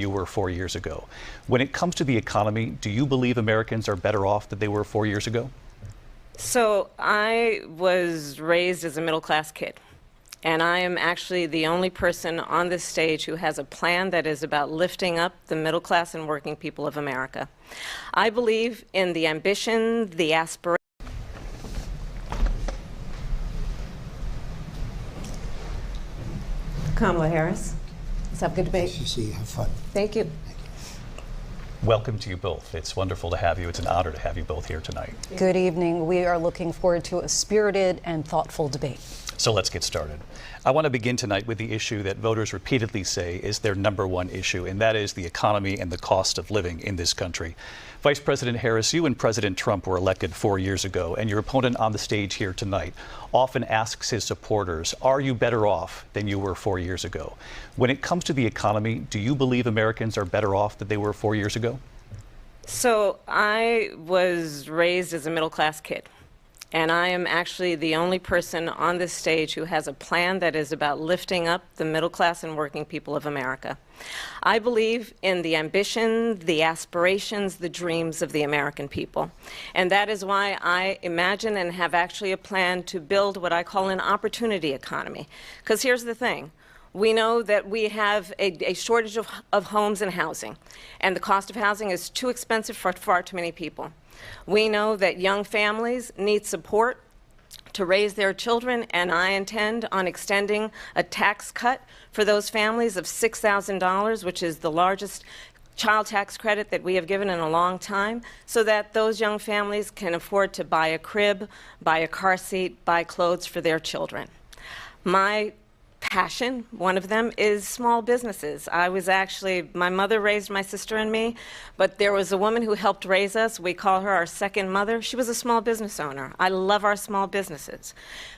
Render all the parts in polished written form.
than you were 4 years ago. When it comes to the economy, do you believe Americans are better off than they were 4 years ago? So I was raised as a middle-class kid, and I am actually the only person on this stage who has a plan that is about lifting up the middle class and working people of America. I believe in the ambition, the aspiration. Kamala Harris. Let's have a good debate. Nice to see you. Have fun. Thank you. Welcome to you both. It's wonderful to have you. It's an honor to have you both here tonight. Good evening. We are looking forward to a spirited and thoughtful debate. So let's get started. I want to begin tonight with the issue that voters repeatedly say is their number one issue, and that is the economy and the cost of living in this country. Vice President Harris, you and President Trump were elected 4 years ago, and your opponent on the stage here tonight often asks his supporters, are you better off than you were 4 years ago? When it comes to the economy, do you believe Americans are better off than they were 4 years ago? So I was raised as a middle-class kid. And I am actually the only person on this stage who has a plan that is about lifting up the middle class and working people of America. I believe in the ambition, the aspirations, the dreams of the American people. And that is why I imagine and have actually a plan to build what I call an opportunity economy. Because here's the thing. We know that we have a shortage of homes and housing, and the cost of housing is too expensive for far too many people. We know that young families need support to raise their children, and I intend on extending a tax cut for those families of $6,000, which is the largest child tax credit that we have given in a long time, so that those young families can afford to buy a crib, buy a car seat, buy clothes for their children. My passion, one of them, is small businesses. My mother raised my sister and me, but there was a woman who helped raise us. We call her our second mother. She was a small business owner. I love our small businesses.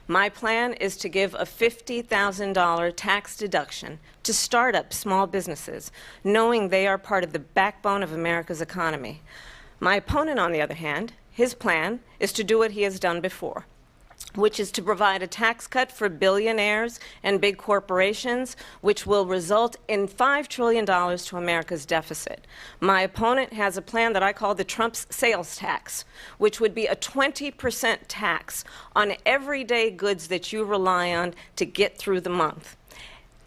My plan is to give a $50,000 tax deduction to start up small businesses, knowing they are part of the backbone of America's economy. My opponent, on the other hand, his plan is to do what he has done before, which is to provide a tax cut for billionaires and big corporations, which will result in $5 trillion to America's deficit. My opponent has a plan that I call the Trump's sales tax, which would be a 20% tax on everyday goods that you rely on to get through the month.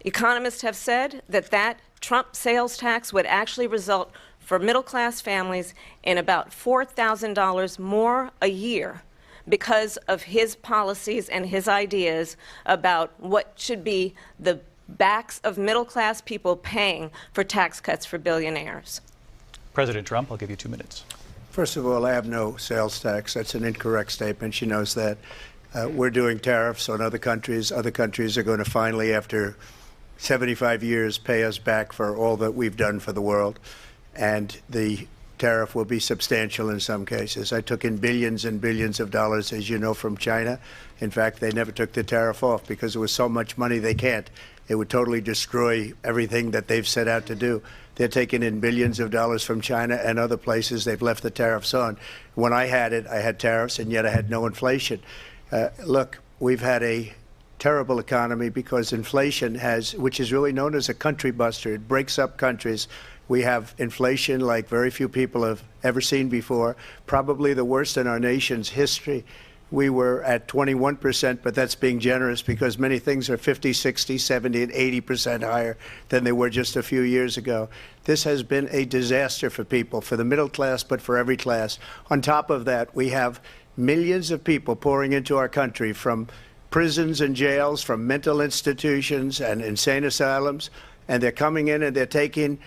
Economists have said that that Trump sales tax would actually result for middle-class families in about $4,000 more a year, because of his policies and his ideas about what should be the backs of middle-class people paying for tax cuts for billionaires. President Trump, I'll give you 2 minutes. First of all, I have no sales tax. That's an incorrect statement. She knows that. We're doing tariffs on other countries. Other countries are going to finally, after 75 years, pay us back for all that we've done for the world. And the tariff will be substantial in some cases. I took in billions and billions of dollars, as you know, from China. In fact, they never took the tariff off because there was so much money they can't. It would totally destroy everything that they've set out to do. They're taking in billions of dollars from China and other places. They've left the tariffs on. When I had it, I had tariffs, and yet I had no inflation. Look, we've had a terrible economy because inflation which is really known as a country buster. It breaks up countries. We have inflation like very few people have ever seen before, probably the worst in our nation's history. We were at 21%, but that's being generous because many things are 50, 60, 70, and 80% higher than they were just a few years ago. This has been a disaster for people, for the middle class, but for every class. On top of that, we have millions of people pouring into our country from prisons and jails, from mental institutions and insane asylums, and they're coming in and they're taking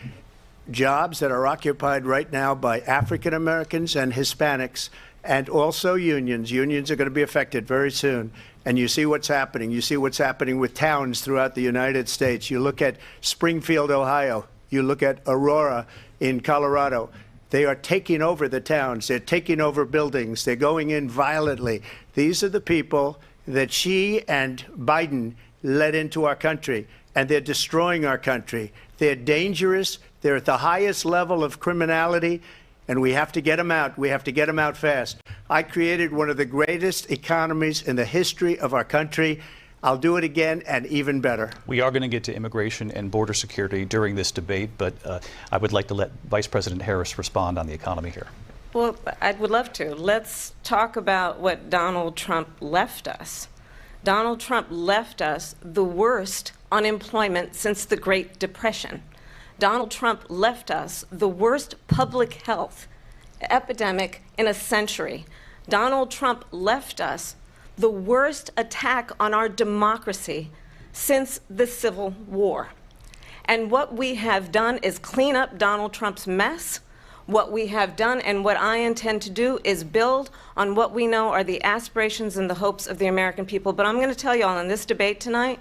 jobs that are occupied right now by African Americans and Hispanics, and also unions. Unions are going to be affected very soon. And you see what's happening. You see what's happening with towns throughout the United States. You look at Springfield, Ohio. You look at Aurora in Colorado. They are taking over the towns. They're taking over buildings. They're going in violently. These are the people that Xi and Biden led into our country, and they're destroying our country. They're dangerous. They're at the highest level of criminality, and we have to get them out. We have to get them out fast. I created one of the greatest economies in the history of our country. I'll do it again and even better. We are going to get to immigration and border security during this debate, but I would like to let Vice President Harris respond on the economy here. Well, I would love to. Let's talk about what Donald Trump left us. Donald Trump left us the worst unemployment since the Great Depression. Donald Trump left us the worst public health epidemic in a century. Donald Trump left us the worst attack on our democracy since the Civil War. And what we have done is clean up Donald Trump's mess. What we have done and what I intend to do is build on what we know are the aspirations and the hopes of the American people. But I'm going to tell you all in this debate tonight,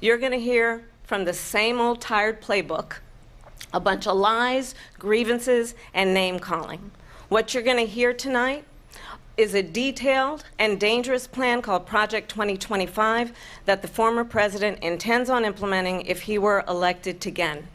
you're going to hear from the same old tired playbook, a bunch of lies, grievances, and name-calling. What you're going to hear tonight is a detailed and dangerous plan called Project 2025 that the former president intends on implementing if he were elected again.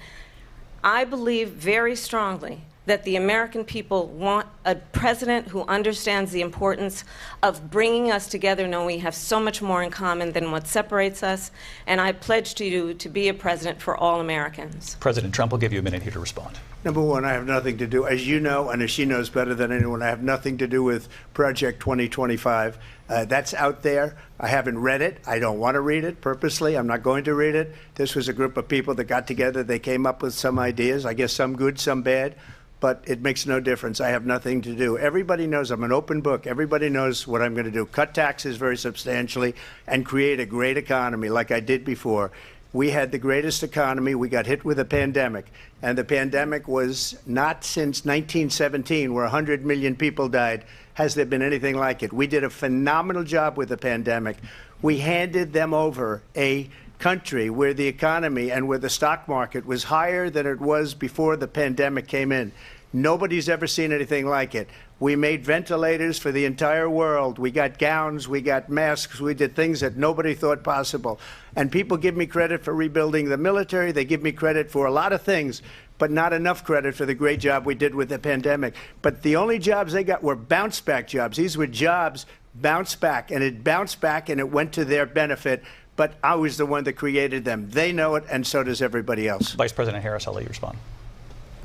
I believe very strongly that the American people want a president who understands the importance of bringing us together, knowing we have so much more in common than what separates us. And I pledge to you to be a president for all Americans. President Trump will give you a minute here to respond. Number one, I have nothing to do, as you know, and as she knows better than anyone, I have nothing to do with Project 2025. That's out there. I haven't read it. I don't want to read it purposely. I'm not going to read it. This was a group of people that got together. They came up with some ideas, I guess some good, some bad. But it makes no difference. I have nothing to do. Everybody knows I'm an open book. Everybody knows what I'm going to do. Cut taxes very substantially and create a great economy like I did before. We had the greatest economy. We got hit with a pandemic. And the pandemic was not since 1917, where 100 million people died, has there been anything like it. We did a phenomenal job with the pandemic. We handed them over a country where the economy and where the stock market was higher than it was before the pandemic came in. Nobody's ever seen anything like it. We made ventilators for the entire world. We got gowns, we got masks, we did things that nobody thought possible. And people give me credit for rebuilding the military. They give me credit for a lot of things, but not enough credit for the great job we did with the pandemic. But the only jobs they got were bounce back jobs. These were jobs bounced back, and it bounced back and it went to their benefit. But I was the one that created them. They know it, and so does everybody else. Vice President Harris, I'll let you respond.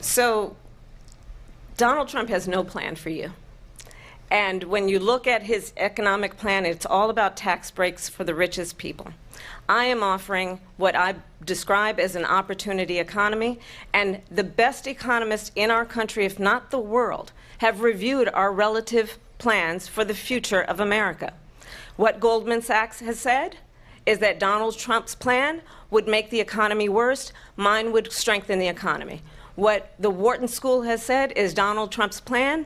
So Donald Trump has no plan for you. And when you look at his economic plan, it's all about tax breaks for the richest people. I am offering what I describe as an opportunity economy, and the best economists in our country, if not the world, have reviewed our relative plans for the future of America. What Goldman Sachs has said is that Donald Trump's plan would make the economy worse, mine would strengthen the economy. What the Wharton School has said is Donald Trump's plan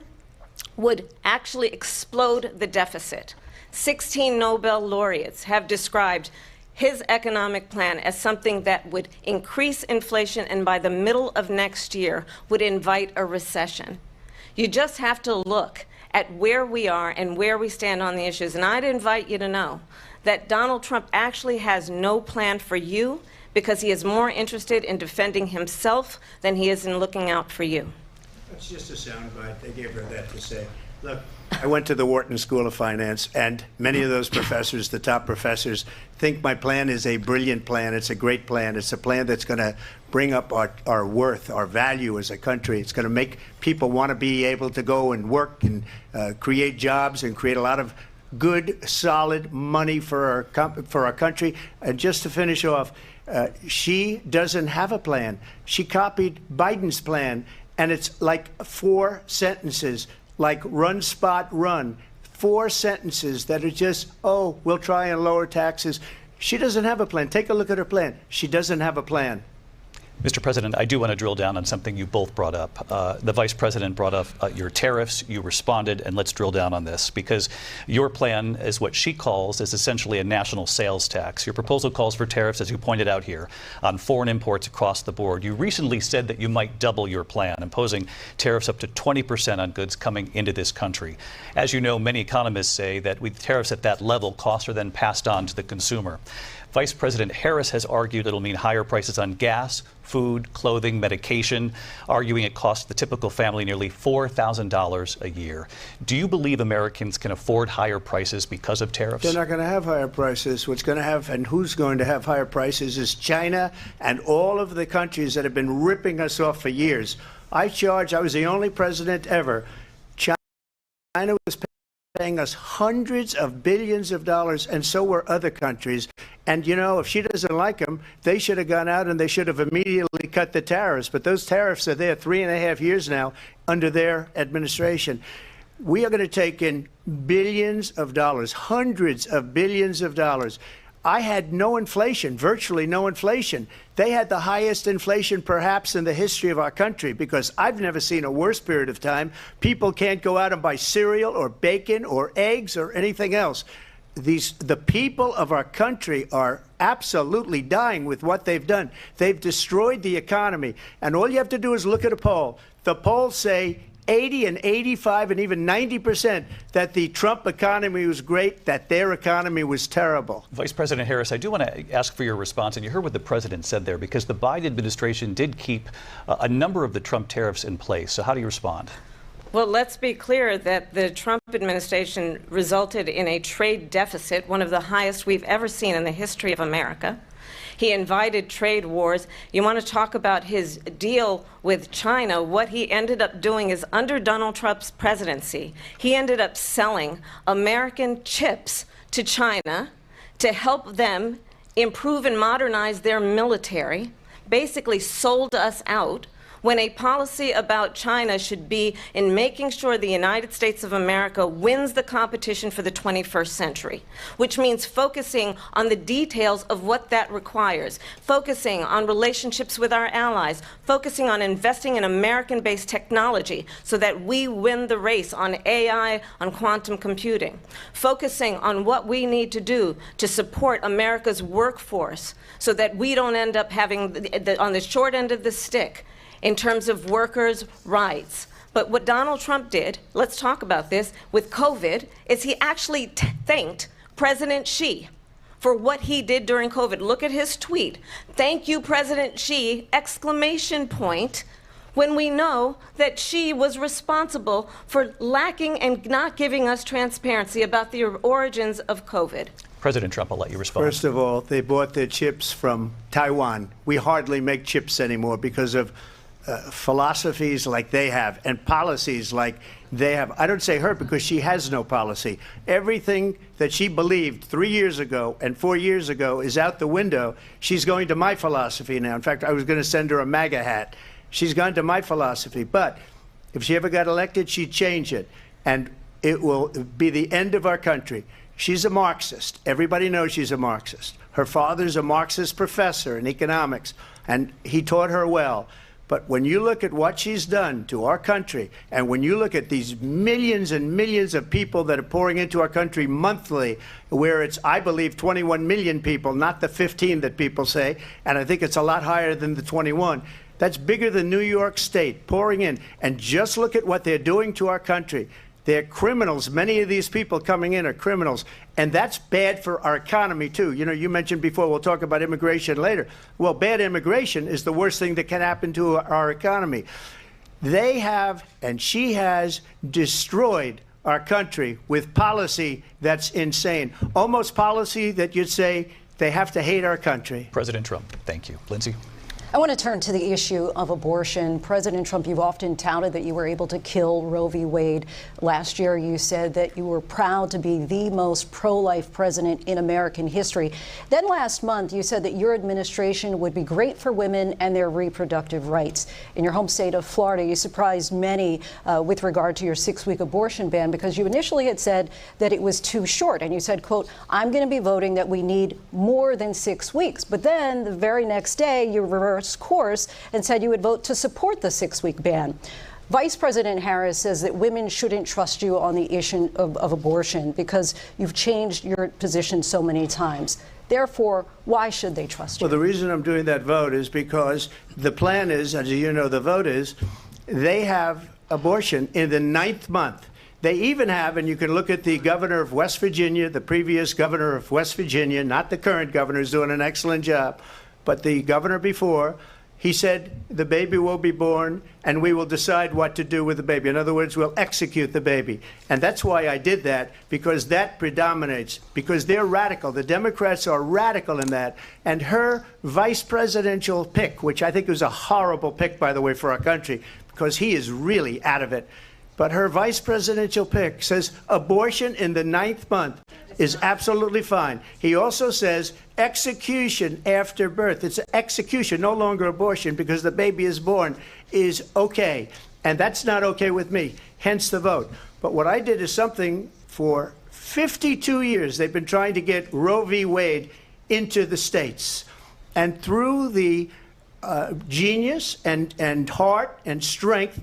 would actually explode the deficit. 16 Nobel laureates have described his economic plan as something that would increase inflation and by the middle of next year would invite a recession. You just have to look at where we are and where we stand on the issues. And I'd invite you to know that Donald Trump actually has no plan for you because he is more interested in defending himself than he is in looking out for you. That's just a soundbite. They gave her that to say. Look, I went to the Wharton School of Finance, and many of those professors, the top professors, think my plan is a brilliant plan. It's a great plan. It's a plan that's going to bring up our worth, our value as a country. It's going to make people want to be able to go and work and create jobs and create a lot of good, solid money for our country. And just to finish off, she doesn't have a plan. She copied Biden's plan, and it's like 4 sentences, like run, spot, run. 4 sentences that are just, oh, we'll try and lower taxes. She doesn't have a plan. Take a look at her plan. She doesn't have a plan. Mr. President, I do want to drill down on something you both brought up. The Vice President brought up your tariffs. You responded, and let's drill down on this, because your plan is what she calls is essentially a national sales tax. Your proposal calls for tariffs, as you pointed out here, on foreign imports across the board. You recently said that you might double your plan, imposing tariffs up to 20% on goods coming into this country. As you know, many economists say that with tariffs at that level, costs are then passed on to the consumer. Vice President Harris has argued it'll mean higher prices on gas, food, clothing, medication, arguing it costs the typical family nearly $4,000 a year. Do you believe Americans can afford higher prices because of tariffs? They're not going to have higher prices. What's going to have, and who's going to have higher prices, is China and all of the countries that have been ripping us off for years. I was the only president ever. China was paying us hundreds of billions of dollars, and so were other countries. And, you know, if she doesn't like them, they should have gone out and they should have immediately cut the tariffs. But those tariffs are there 3.5 years now under their administration. We are going to take in billions of dollars, hundreds of billions of dollars. I had no inflation, virtually no inflation. They had the highest inflation perhaps in the history of our country, because I've never seen a worse period of time. People can't go out and buy cereal or bacon or eggs or anything else. The people of our country are absolutely dying with what they've done. They've destroyed the economy. And all you have to do is look at a poll. The polls say 80 and 85 and even 90% that the Trump economy was great, that their economy was terrible. Vice President Harris, I do want to ask for your response, and you heard what the president said there, because the Biden administration did keep a number of the Trump tariffs in place. So how do you respond? Well, let's be clear that the Trump administration resulted in a trade deficit, one of the highest we've ever seen in the history of America. He invited trade wars. You want to talk about his deal with China? What he ended up doing is, under Donald Trump's presidency, he ended up selling American chips to China to help them improve and modernize their military, basically sold us out, when a policy about China should be in making sure the United States of America wins the competition for the 21st century, which means focusing on the details of what that requires, focusing on relationships with our allies, focusing on investing in American-based technology so that we win the race on AI, on quantum computing, focusing on what we need to do to support America's workforce so that we don't end up having, on the short end of the stick, in terms of workers' rights. But what Donald Trump did, let's talk about this, with COVID, is he actually thanked President Xi for what he did during COVID. Look at his tweet. "Thank you, President Xi," exclamation point, when we know that Xi was responsible for lacking and not giving us transparency about the origins of COVID. President Trump, I'll let you respond. First of all, they bought their chips from Taiwan. We hardly make chips anymore because of philosophies like they have and policies like they have. I don't say her because she has no policy. Everything that she believed 3 years ago and 4 years ago is out the window. She's going to my philosophy now. In fact, I was going to send her a MAGA hat. She's gone to my philosophy. But if she ever got elected, she'd change it. And it will be the end of our country. She's a Marxist. Everybody knows she's a Marxist. Her father's a Marxist professor in economics, and he taught her well. But when you look at what she's done to our country, and when you look at these millions and millions of people that are pouring into our country monthly, where it's, I believe, 21 million people, not the 15 that people say, and I think it's a lot higher than the 21. That's bigger than New York State pouring in. And just look at what they're doing to our country. They're criminals. Many of these people coming in are criminals. And that's bad for our economy, too. You know, you mentioned before, we'll talk about immigration later. Well, bad immigration is the worst thing that can happen to our economy. They have, and she has, destroyed our country with policy that's insane. Almost policy that you'd say they have to hate our country. President Trump, thank you. Lindsay? I want to turn to the issue of abortion. President Trump, you've often touted that you were able to kill Roe v. Wade. Last year, you said that you were proud to be the most pro-life president in American history. Then last month, you said that your administration would be great for women and their reproductive rights. In your home state of Florida, you surprised many with regard to your 6-week abortion ban, because you initially had said that it was too short. And you said, quote, "I'm going to be voting that we need more than 6 weeks." But then the very next day, you reversed course and said you would vote to support the 6-week ban. Vice President Harris says that women shouldn't trust you on the issue of abortion because you've changed your position so many times. Therefore, why should they trust you? Well, the reason I'm doing that vote is because the plan is, as you know, the vote is, they have abortion in the 9th month. They even have, and you can look at the governor of West Virginia, the previous governor of West Virginia, not the current governor, who's doing an excellent job, but the governor before, he said the baby will be born and we will decide what to do with the baby. In other words, we'll execute the baby. And that's why I did that, because that predominates, because they're radical. The Democrats are radical in that. And her vice presidential pick, which I think was a horrible pick, by the way, for our country, because he is really out of it. But her vice presidential pick says abortion in the 9th month is absolutely fine. He also says execution after birth. It's execution, no longer abortion, because the baby is born, is okay. And that's not okay with me, hence the vote. But what I did is something for 52 years. They've been trying to get Roe v. Wade into the states. And through the genius and heart and strength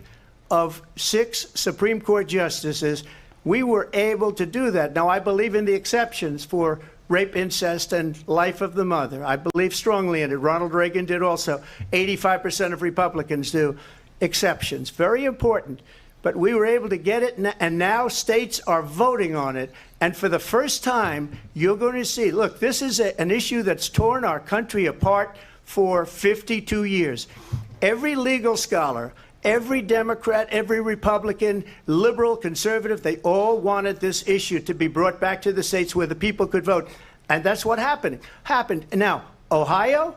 of 6 Supreme Court justices, we were able to do that. Now, I believe in the exceptions for rape, incest, and life of the mother. I believe strongly in it. Ronald Reagan did also. 85% of Republicans do. Exceptions. Very important. But we were able to get it, and now states are voting on it. And for the first time, you're going to see, look, this is an issue that's torn our country apart for 52 years. Every legal scholar, every Democrat, every Republican, liberal, conservative, they all wanted this issue to be brought back to the states where the people could vote. And that's what happened. Now, Ohio,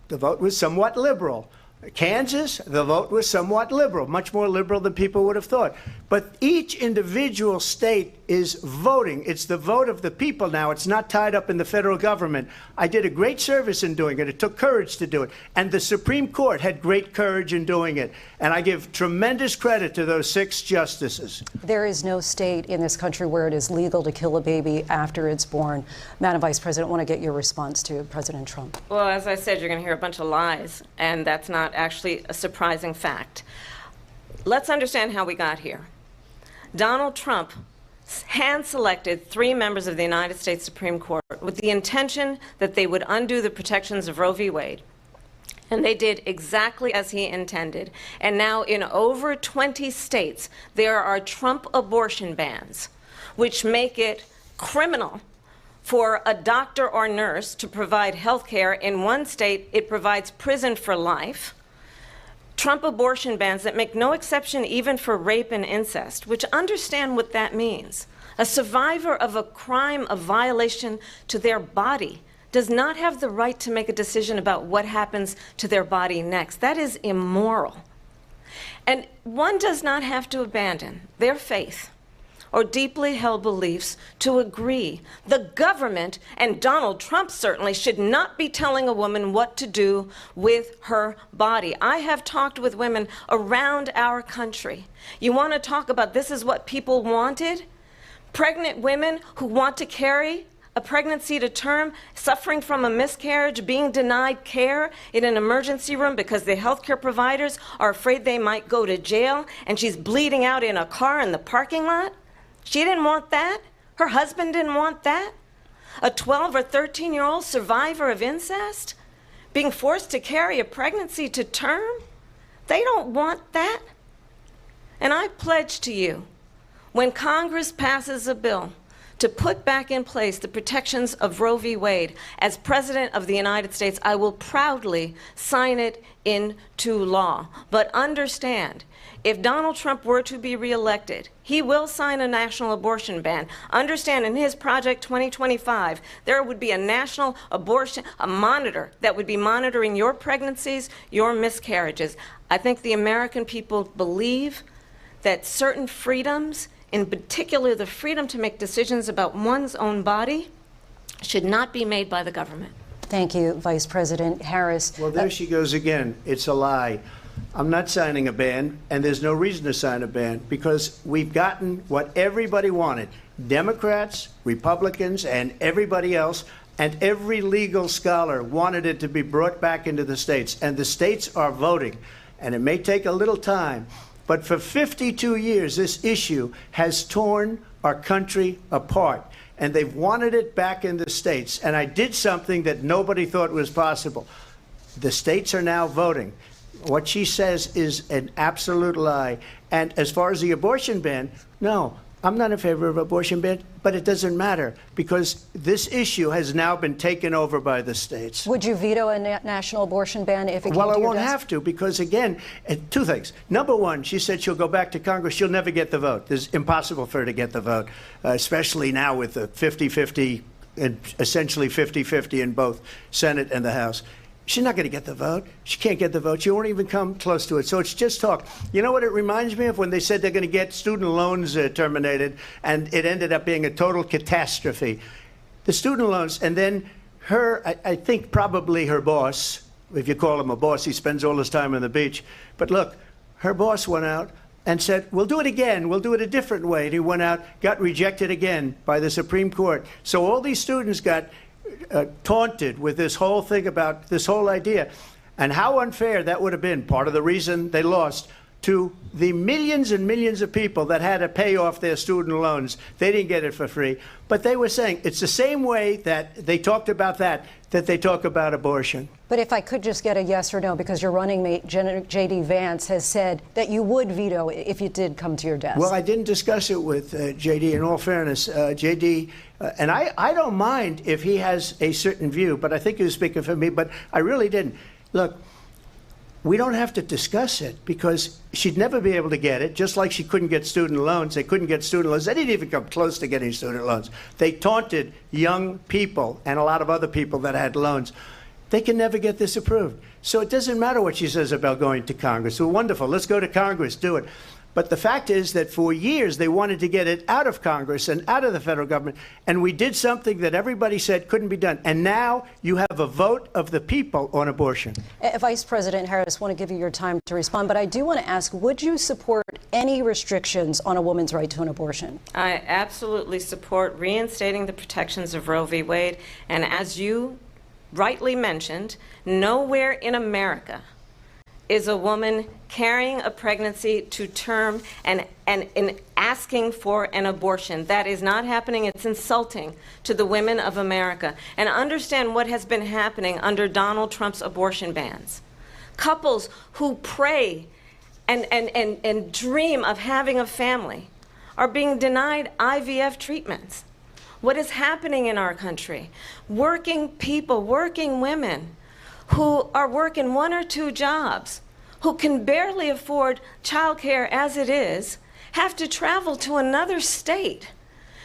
the vote was somewhat liberal. Kansas, the vote was somewhat liberal, much more liberal than people would have thought. But each individual state is voting. It's the vote of the people now. It's not tied up in the federal government. I did a great service in doing it. It took courage to do it. And the Supreme Court had great courage in doing it. And I give tremendous credit to those 6 justices. There is no state in this country where it is legal to kill a baby after it's born. Madam Vice President, I want to get your response to President Trump. Well, as I said, you're going to hear a bunch of lies, and that's not actually a surprising fact. Let's understand how we got here. Donald Trump hand-selected 3 members of the United States Supreme Court with the intention that they would undo the protections of Roe v. Wade. And they did exactly as he intended. And now in over 20 states, there are Trump abortion bans, which make it criminal for a doctor or nurse to provide health care. In one state, it provides prison for life. Trump abortion bans that make no exception even for rape and incest, which understand what that means. A survivor of a crime, a violation to their body, does not have the right to make a decision about what happens to their body next. That is immoral. And one does not have to abandon their faith or deeply held beliefs to agree. The government, and Donald Trump certainly, should not be telling a woman what to do with her body. I have talked with women around our country. You want to talk about this is what people wanted? Pregnant women who want to carry a pregnancy to term, suffering from a miscarriage, being denied care in an emergency room because the healthcare providers are afraid they might go to jail, and she's bleeding out in a car in the parking lot. She didn't want that. Her husband didn't want that. A 12 or 13-year-old survivor of incest being forced to carry a pregnancy to term. They don't want that. And I pledge to you, when Congress passes a bill to put back in place the protections of Roe v. Wade, as President of the United States, I will proudly sign it into law. But understand, if Donald Trump were to be reelected, he will sign a national abortion ban. Understand, in his Project 2025, there would be a national abortion, a monitor that would be monitoring your pregnancies, your miscarriages. I think the American people believe that certain freedoms, in particular the freedom to make decisions about one's own body, should not be made by the government. Thank you, Vice President Harris. Well, there she goes again. It's a lie. I'm not signing a ban, and there's no reason to sign a ban, because we've gotten what everybody wanted. Democrats, Republicans, and everybody else, and every legal scholar wanted it to be brought back into the states. And the states are voting. And it may take a little time, but for 52 years, this issue has torn our country apart. And they've wanted it back in the states. And I did something that nobody thought was possible. The states are now voting. What she says is an absolute lie. And as far as the abortion ban, no, I'm not in favor of abortion ban, but it doesn't matter because this issue has now been taken over by the states. Would you veto a national abortion ban if it came Well, to I your won't desk? have to because, again, two things. Number one, she said she'll go back to Congress. She'll never get the vote. It's impossible for her to get the vote, especially now with the 50-50 and essentially 50-50 in both Senate and the House. She's not going to get the vote. She can't get the vote. She won't even come close to it. So it's just talk. You know what it reminds me of? When they said they're going to get student loans terminated, and it ended up being a total catastrophe. The student loans, and then I think probably her boss, if you call him a boss, he spends all his time on the beach. But look, her boss went out and said, we'll do it again. We'll do it a different way. And he went out, got rejected again by the Supreme Court. So all these students got taunted with this whole thing about this whole idea. And how unfair that would have been, part of the reason they lost, to the millions and millions of people that had to pay off their student loans. They didn't get it for free. But they were saying it's the same way that they talked about that they talk about abortion. But if I could just get a yes or no, because your running mate, J.D. Vance, has said that you would veto if it did come to your desk. Well, I didn't discuss it with J.D. In all fairness, J.D., and I don't mind if he has a certain view, but I think he was speaking for me, but I really didn't. Look, we don't have to discuss it because she'd never be able to get it, just like she couldn't get student loans. They couldn't get student loans. They didn't even come close to getting student loans. They taunted young people and a lot of other people that had loans. They can never get this approved. So it doesn't matter what she says about going to Congress. Well, wonderful. Let's go to Congress. Do it. But the fact is that for years they wanted to get it out of Congress and out of the federal government, and we did something that everybody said couldn't be done. And now you have a vote of the people on abortion. Vice President Harris, I want to give you your time to respond, but I do want to ask, would you support any restrictions on a woman's right to an abortion? I absolutely support reinstating the protections of Roe v. Wade, and as you rightly mentioned, nowhere in America is a woman carrying a pregnancy to term and asking for an abortion. That is not happening. It's insulting to the women of America. And understand what has been happening under Donald Trump's abortion bans. Couples who pray and dream of having a family are being denied IVF treatments. What is happening in our country? Working people, working women, who are working 1 or 2 jobs, who can barely afford childcare as it is, have to travel to another state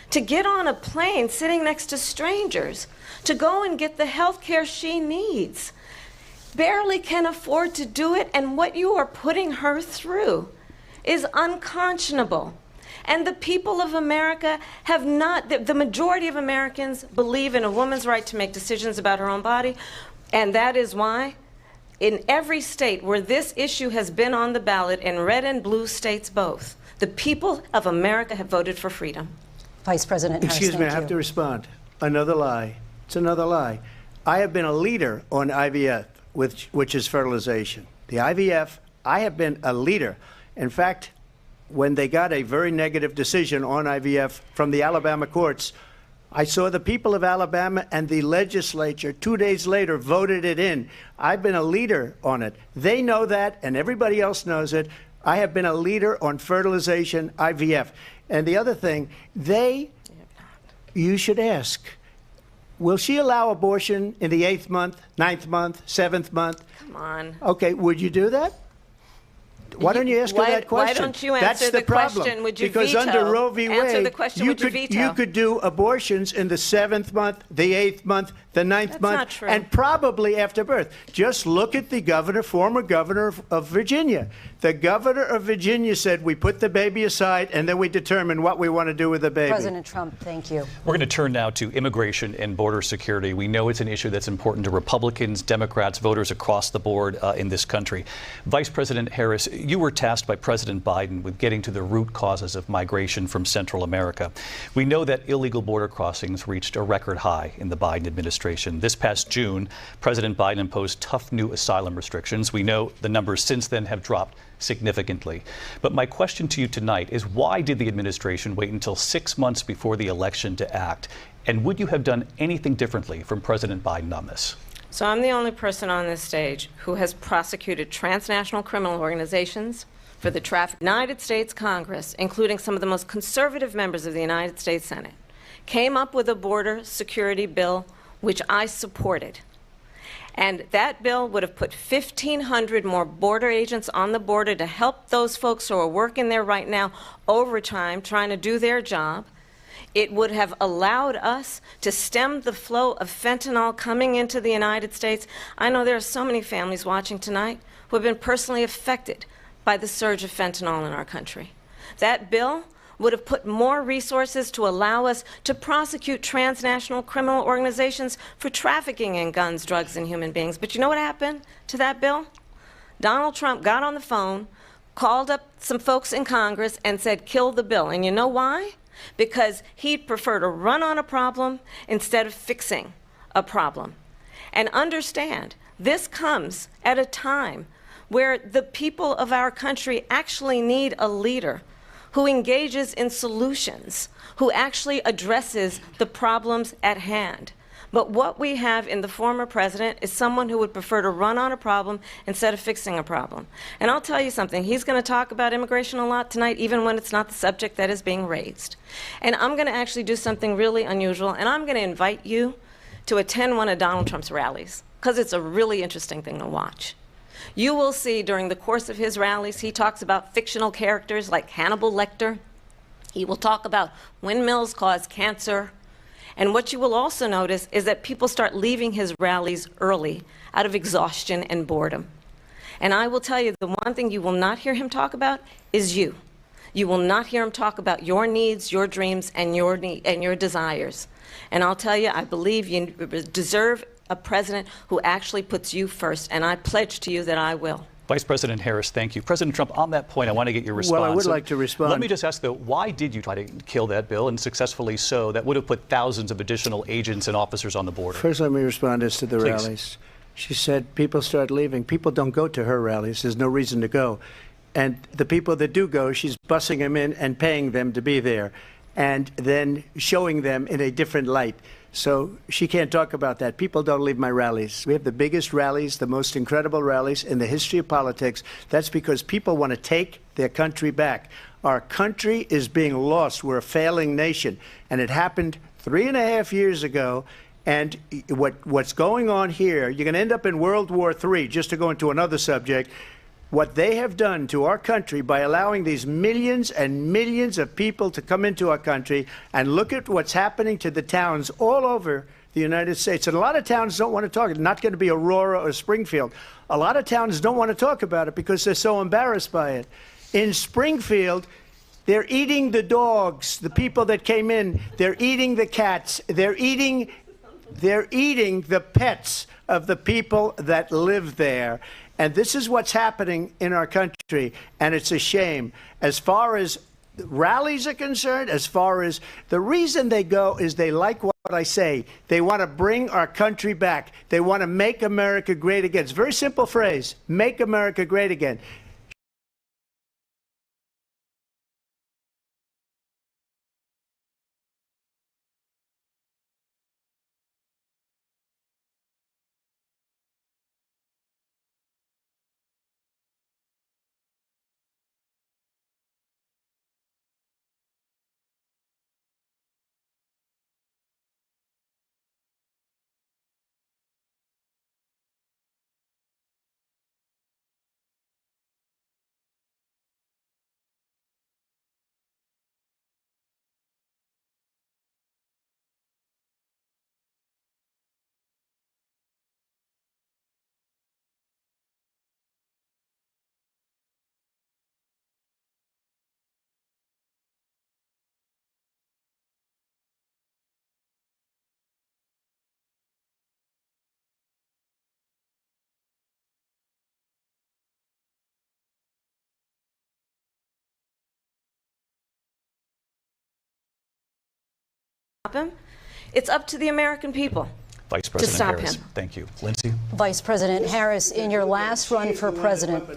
to get on a plane sitting next to strangers to go and get the health care she needs. Barely can afford to do it, and what you are putting her through is unconscionable. And the people of America have not, the majority of Americans believe in a woman's right to make decisions about her own body. And that is why, in every state where this issue has been on the ballot, in red and blue states both, the people of America have voted for freedom. Vice President Harris, Excuse me, I have to respond. Another lie. It's another lie. I have been a leader on IVF, which is fertilization. The IVF, I have been a leader. In fact, when they got a very negative decision on IVF from the Alabama courts, I saw the people of Alabama and the legislature 2 days later voted it in. I've been a leader on it. They know that, and everybody else knows it. I have been a leader on fertilization, IVF. And the other thing, you should ask, will she allow abortion in the 8th month, 9th month, 7th month? Come on. Okay, would you do that? Why don't you ask her that question? Why don't you answer That's the problem. question? Would you because veto? Under Roe v. Wade, Answer the question, would you veto? You could do abortions in the 7th month, the 8th month, the 9th That's month, not true. and probably after birth. Just look at the governor, former governor of Virginia. The governor of Virginia said we put the baby aside and then we determine what we want to do with the baby. President Trump, thank you. We're going to turn now to immigration and border security. We know it's an issue that's important to Republicans, Democrats, voters across the board in this country. Vice President Harris, you were tasked by President Biden with getting to the root causes of migration from Central America. We know that illegal border crossings reached a record high in the Biden administration. This past June, President Biden imposed tough new asylum restrictions. We know the numbers since then have dropped significantly. But my question to you tonight is, why did the administration wait until 6 months before the election to act? And would you have done anything differently from President Biden on this? So I'm the only person on this stage who has prosecuted transnational criminal organizations, for the traffic. United States Congress, including some of the most conservative members of the United States Senate, came up with a border security bill which I supported. And that bill would have put 1,500 more border agents on the border to help those folks who are working there right now overtime, trying to do their job. It would have allowed us to stem the flow of fentanyl coming into the United States. I know there are so many families watching tonight who have been personally affected by the surge of fentanyl in our country. That bill would have put more resources to allow us to prosecute transnational criminal organizations for trafficking in guns, drugs, and human beings. But you know what happened to that bill? Donald Trump got on the phone, called up some folks in Congress, and said, kill the bill. And you know why? Because he'd prefer to run on a problem instead of fixing a problem. And understand, this comes at a time where the people of our country actually need a leader who engages in solutions, who actually addresses the problems at hand. But what we have in the former president is someone who would prefer to run on a problem instead of fixing a problem. And I'll tell you something, he's going to talk about immigration a lot tonight, even when it's not the subject that is being raised. And I'm going to actually do something really unusual, and I'm going to invite you to attend one of Donald Trump's rallies, because it's a really interesting thing to watch. You will see during the course of his rallies, he talks about fictional characters like Hannibal Lecter. He will talk about windmills cause cancer. And what you will also notice is that people start leaving his rallies early out of exhaustion and boredom. And I will tell you, the one thing you will not hear him talk about is you. You will not hear him talk about your needs, your dreams, and your desires. And I'll tell you, I believe you deserve a president who actually puts you first, and I pledge to you that I will. Vice President Harris, thank you. President Trump, on that point, I want to get your response. Well, I would like to respond. Let me just ask, though, why did you try to kill that bill, and successfully so, that would have put thousands of additional agents and officers on the border? First, let me respond as to the Please. rallies. She said people start leaving. People don't go to her rallies. There's no reason to go. And the people that do go, she's bussing them in and paying them to be there, and then showing them in a different light. So she can't talk about that. People don't leave my rallies. We have the biggest rallies, the most incredible rallies in the history of politics. That's because people want to take their country back. Our country is being lost. We're a failing nation. And it happened 3.5 years ago. And what's going on here, you're going to end up in World War III, just to go into another subject. What they have done to our country by allowing these millions and millions of people to come into our country, and look at what's happening to the towns all over the United States. And a lot of towns don't want to talk. It's not going to be Aurora or Springfield. A lot of towns don't want to talk about it because they're so embarrassed by it. In Springfield, they're eating the dogs, the people that came in. They're eating the cats. They're eating the pets of the people that live there. And this is what's happening in our country, and it's a shame. As far as rallies are concerned, as far as the reason they go is they like what I say. They want to bring our country back. They want to make America great again. It's a very simple phrase, make America great again. Him. It's up to the American people Vice President to stop Harris, him. thank you. Lindsay? Vice President Harris, in your last run for president.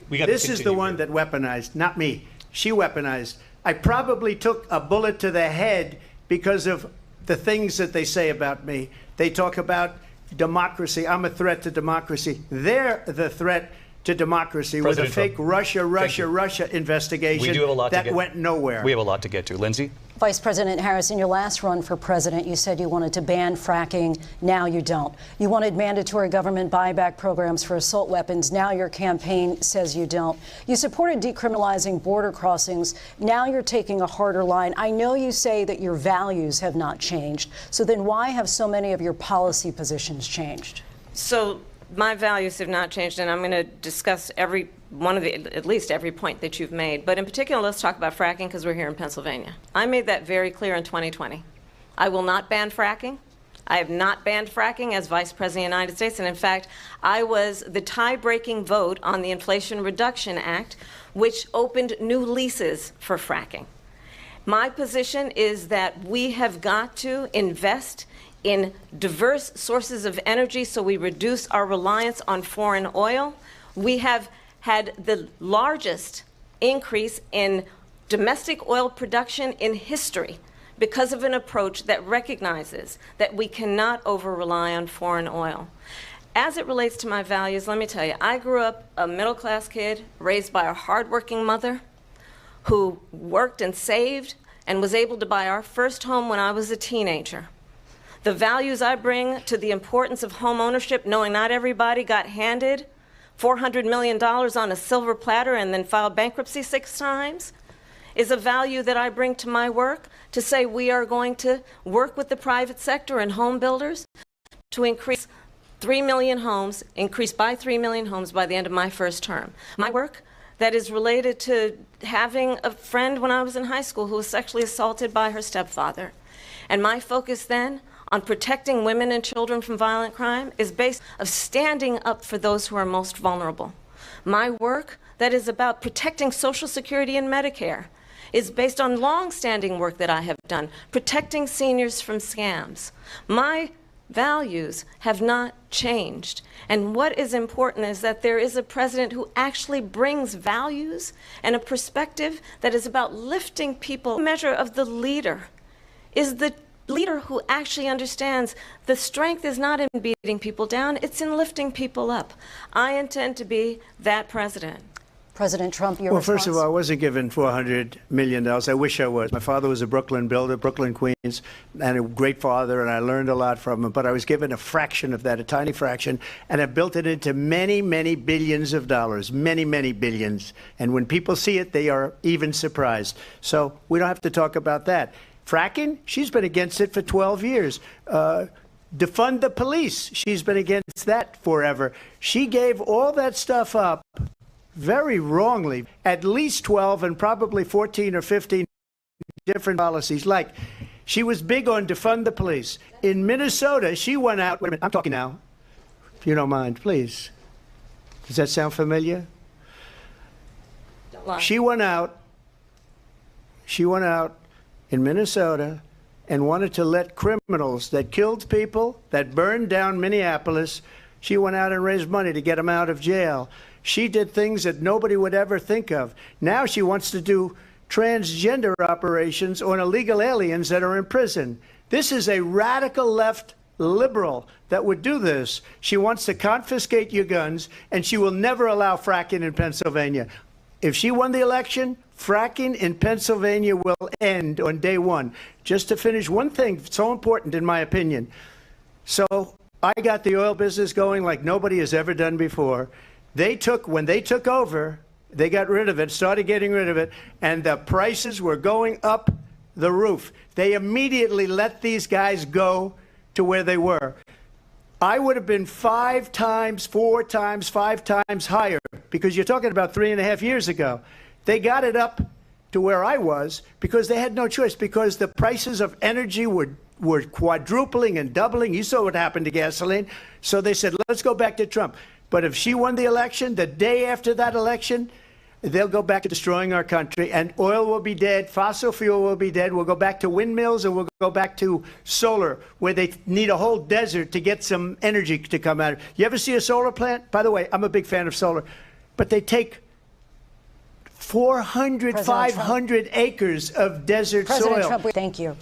This is the one that weaponized, not me. She weaponized. I probably took a bullet to the head because of the things that they say about me. They talk about democracy. I'm a threat to democracy. They're the threat to democracy President with a fake Trump. Russia investigation We do have a lot that to get. went nowhere. We have a lot to get to. Lindsay? Vice President Harris, in your last run for president, you said you wanted to ban fracking. Now you don't. You wanted mandatory government buyback programs for assault weapons. Now your campaign says you don't. You supported decriminalizing border crossings. Now you're taking a harder line. I know you say that your values have not changed. So then why have so many of your policy positions changed? So my values have not changed, and I'm going to discuss every one of at least every point that you've made. But in particular, let's talk about fracking because we're here in Pennsylvania. I made that very clear in 2020. I will not ban fracking. I have not banned fracking as Vice President of the United States. And in fact, I was the tie-breaking vote on the Inflation Reduction Act, which opened new leases for fracking. My position is that we have got to invest in diverse sources of energy so we reduce our reliance on foreign oil. We have had the largest increase in domestic oil production in history because of an approach that recognizes that we cannot over-rely on foreign oil. As it relates to my values, let me tell you, I grew up a middle-class kid raised by a hardworking mother who worked and saved and was able to buy our first home when I was a teenager. The values I bring to the importance of home ownership, knowing not everybody got handed $400 million on a silver platter and then filed bankruptcy 6 times, is a value that I bring to my work to say we are going to work with the private sector and home builders to increase 3 million homes, increase by 3 million homes by the end of my first term. My work that is related to having a friend when I was in high school who was sexually assaulted by her stepfather. And my focus then on protecting women and children from violent crime is based on standing up for those who are most vulnerable. My work that is about protecting Social Security and Medicare is based on long-standing work that I have done, protecting seniors from scams. My values have not changed. And what is important is that there is a president who actually brings values and a perspective that is about lifting people. The measure of the leader is the leader who actually understands the strength is not in beating people down, it's in lifting people up. I intend to be that president. President Trump, your Well, response? first of all, I wasn't given $400 million. I wish I was. My father was a Brooklyn builder, Brooklyn, Queens, and a great father, and I learned a lot from him. But I was given a fraction of that, a tiny fraction, and I built it into many, many billions of dollars, many, many billions. And when people see it, they are even surprised. So we don't have to talk about that. Fracking, she's been against it for 12 years. Defund the police, she's been against that forever. She gave all that stuff up very wrongly, at least 12 and probably 14 or 15 different policies. Like, she was big on defund the police. In Minnesota, she went out, wait a minute, I'm talking now, if you don't mind, please. Does that sound familiar? She went out in Minnesota and wanted to let criminals that killed people, that burned down Minneapolis, she went out and raised money to get them out of jail. She did things that nobody would ever think of. Now she wants to do transgender operations on illegal aliens that are in prison. This is a radical left liberal that would do this. She wants to confiscate your guns, and she will never allow fracking in Pennsylvania. If she won the election, fracking in Pennsylvania will end on day one. Just to finish, one thing so important in my opinion. So I got the oil business going like nobody has ever done before. When they took over, they got rid of it, started getting rid of it, and the prices were going up the roof. They immediately let these guys go to where they were. I would have been 5 times, 4 times, 5 times higher, because you're talking about 3.5 years ago. They got it up to where I was because they had no choice, because the prices of energy were quadrupling and doubling. You saw what happened to gasoline. So they said, let's go back to Trump. But if she won the election, the day after that election, they'll go back to destroying our country, and oil will be dead, fossil fuel will be dead, we'll go back to windmills, and we'll go back to solar, where they need a whole desert to get some energy to come out. You ever see a solar plant? By the way, I'm a big fan of solar, but they take 400, 500 acres of desert President soil. Trump, thank you.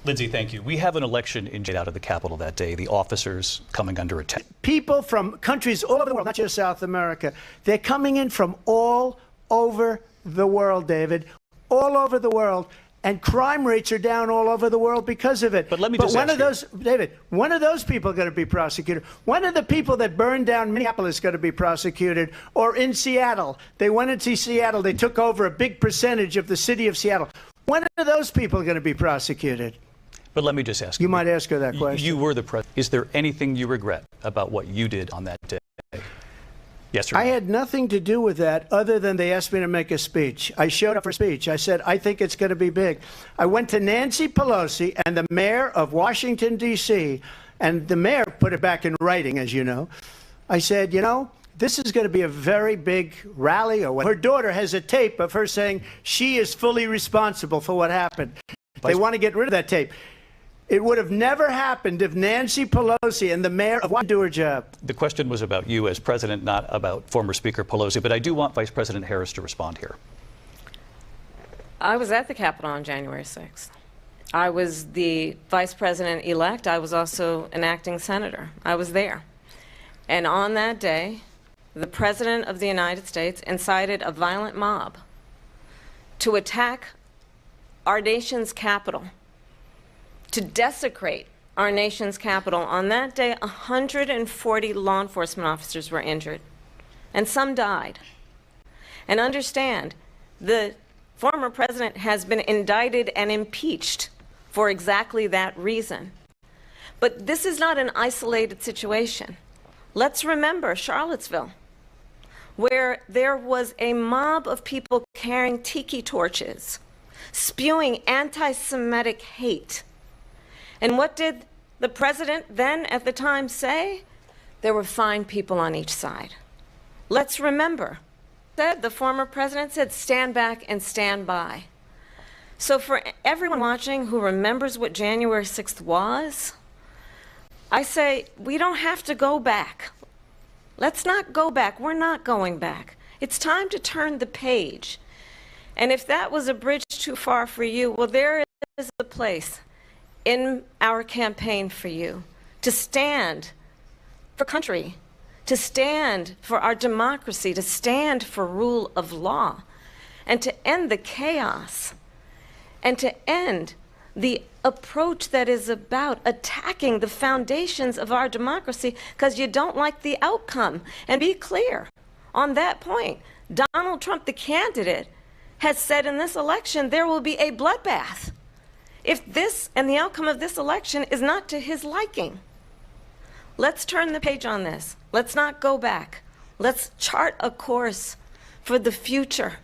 Lindsay, thank you. We have an election in out of the Capitol that day, the officers coming under attack. People from countries all over the world, not just South America, they're coming in from all over the world, David, all over the world. And crime rates are down all over the world because of it. But let me just when ask are those, David, when are those people going to be prosecuted? When are the people that burned down Minneapolis going to be prosecuted? Or in Seattle? They went into Seattle. They took over a big percentage of the city of Seattle. When are those people going to be prosecuted? But let me just ask you. You might ask her that question. You were the president. Is there anything you regret about what you did on that day? Yes, sir. I had nothing to do with that other than they asked me to make a speech. I showed up for a speech. I said, I think it's going to be big. I went to Nancy Pelosi and the mayor of Washington, D.C., and the mayor put it back in writing, as you know. I said, you know, this is going to be a very big rally. Or what? Her daughter has a tape of her saying she is fully responsible for what happened. They want to get rid of that tape. It would have never happened if Nancy Pelosi and the mayor of Washington do her job. The question was about you as president, not about former Speaker Pelosi, but I do want Vice President Harris to respond here. I was at the Capitol on January 6th. I was the vice president-elect. I was also an acting senator. I was there. And on that day, the President of the United States incited a violent mob to attack our nation's capital, to desecrate our nation's capital. On that day, 140 law enforcement officers were injured, and some died. And understand, the former president has been indicted and impeached for exactly that reason. But this is not an isolated situation. Let's remember Charlottesville, where there was a mob of people carrying tiki torches, spewing anti-Semitic hate. And what did the president then at the time say? There were fine people on each side. Let's remember, the former president said, stand back and stand by. So for everyone watching who remembers what January 6th was, I say we don't have to go back. Let's not go back. We're not going back. It's time to turn the page. And if that was a bridge too far for you, well, there is a place in our campaign for you to stand for country, to stand for our democracy, to stand for rule of law, and to end the chaos, and to end the approach that is about attacking the foundations of our democracy because you don't like the outcome. And be clear on that point. Donald Trump, the candidate, has said in this election there will be a bloodbath if this and the outcome of this election is not to his liking. Let's turn the page on this. Let's not go back. Let's chart a course for the future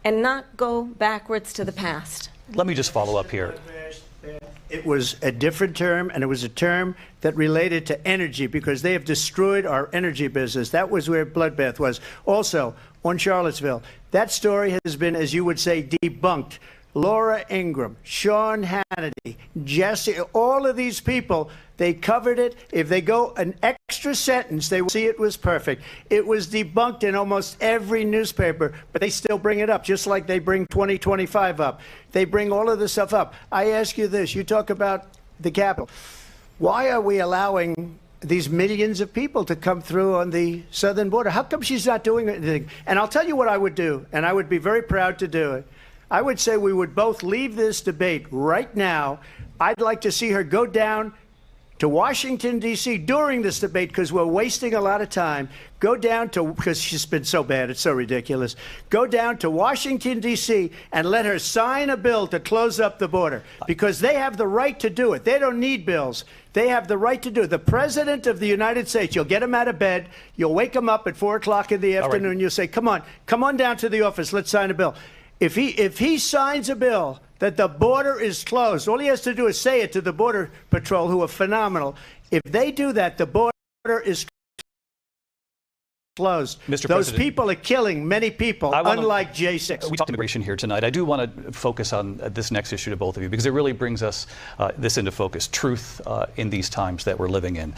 and not go backwards to the past. Let me just follow up here. It was a different term, and it was a term that related to energy because they have destroyed our energy business. That was where bloodbath was. Also, on Charlottesville, that story has been, as you would say, debunked. Laura Ingraham, Sean Hannity, Jesse, all of these people, they covered it. If they go an extra sentence, they will see it was perfect. It was debunked in almost every newspaper, but they still bring it up, just like they bring 2025 up. They bring all of this stuff up. I ask you this. You talk about the Capitol. Why are we allowing these millions of people to come through on the southern border? How come she's not doing anything? And I'll tell you what I would do, and I would be very proud to do it. I would say we would both leave this debate right now. I'd like to see her go down to Washington, D.C. during this debate because we're wasting a lot of time. Go down to, because she's been so bad, it's so ridiculous. Go down to Washington, D.C. and let her sign a bill to close up the border because they have the right to do it. They don't need bills. They have the right to do it. The President of the United States, you'll get him out of bed. You'll wake him up at 4 o'clock in the afternoon. You'll say, come on down to the office. Let's sign a bill. If he signs a bill that the border is closed, all he has to do is say it to the Border Patrol, who are phenomenal. If they do that, the border is closed. Mr. Those President, people are killing many people, unlike J6. We talked immigration here tonight. I do want to focus on this next issue to both of you because it really brings us this into focus, truth in these times that we're living in.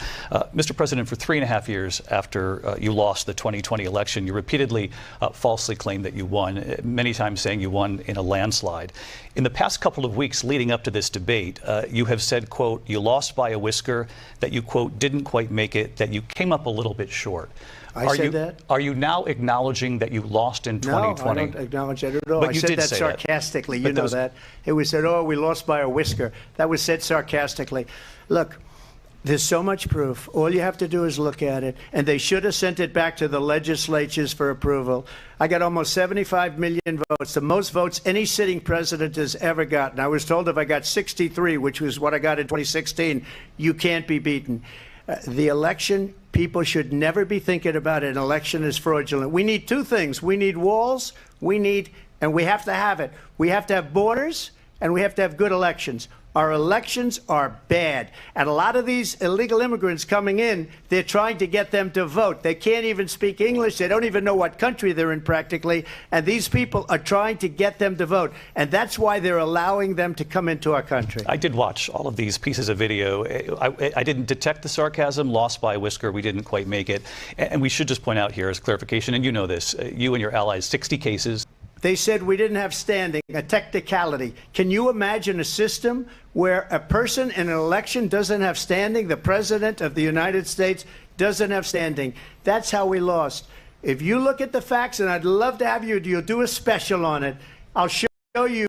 Mr. President, for 3.5 years after you lost the 2020 election, you repeatedly falsely claimed that you won, many times saying you won in a landslide. In the past couple of weeks leading up to this debate, you have said, quote, you lost by a whisker, that you, quote, didn't quite make it, that you came up a little bit short. I said that? Are you now acknowledging that you lost in 2020? No, I don't acknowledge that at all. But I you said did that say sarcastically. that. You know that. It was said, oh, we lost by a whisker. That was said sarcastically. Look, there's so much proof. All you have to do is look at it. And they should have sent it back to the legislatures for approval. I got almost 75 million votes, the most votes any sitting president has ever gotten. I was told if I got 63, which was what I got in 2016, you can't be beaten. The election, people should never be thinking about an election as fraudulent. We need two things. We need walls, and we have to have it. We have to have borders, and we have to have good elections. Our elections are bad. And a lot of these illegal immigrants coming in, they're trying to get them to vote. They can't even speak English. They don't even know what country they're in practically. And these people are trying to get them to vote. And that's why they're allowing them to come into our country. I did watch all of these pieces of video. I didn't detect the sarcasm, lost by a whisker. We didn't quite make it. And we should just point out here as clarification, and you know this, you and your allies, 60 cases. They said we didn't have standing, a technicality. Can you imagine a system where a person in an election doesn't have standing? The President of the United States doesn't have standing. That's how we lost. If you look at the facts, and I'd love to have you'll do a special on it, I'll show you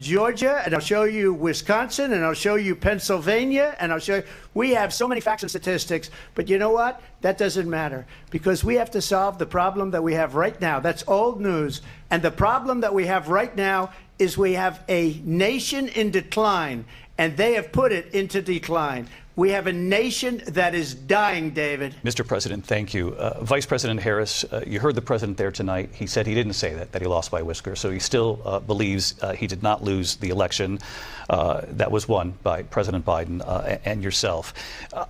Georgia, and I'll show you Wisconsin, and I'll show you Pennsylvania, and I'll show you. We have so many facts and statistics, but you know what? That doesn't matter because we have to solve the problem that we have right now. That's old news. And the problem that we have right now is we have a nation in decline, and they have put it into decline. We have a nation that is dying, David. Mr. President, thank you. Vice President Harris, you heard the president there tonight. He said he didn't say that he lost by a whisker. So he still believes he did not lose the election that was won by President Biden and yourself.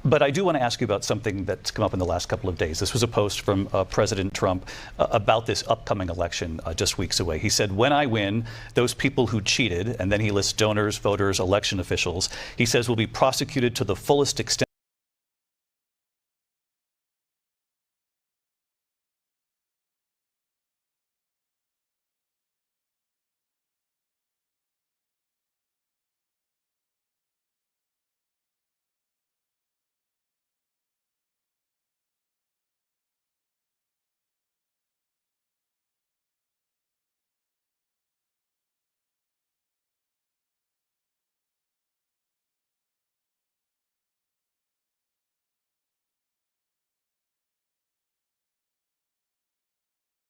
But I do want to ask you about something that's come up in the last couple of days. This was a post from President Trump about this upcoming election just weeks away. He said, when I win, those people who cheated, and then he lists donors, voters, election officials, he says will be prosecuted to the fullest extent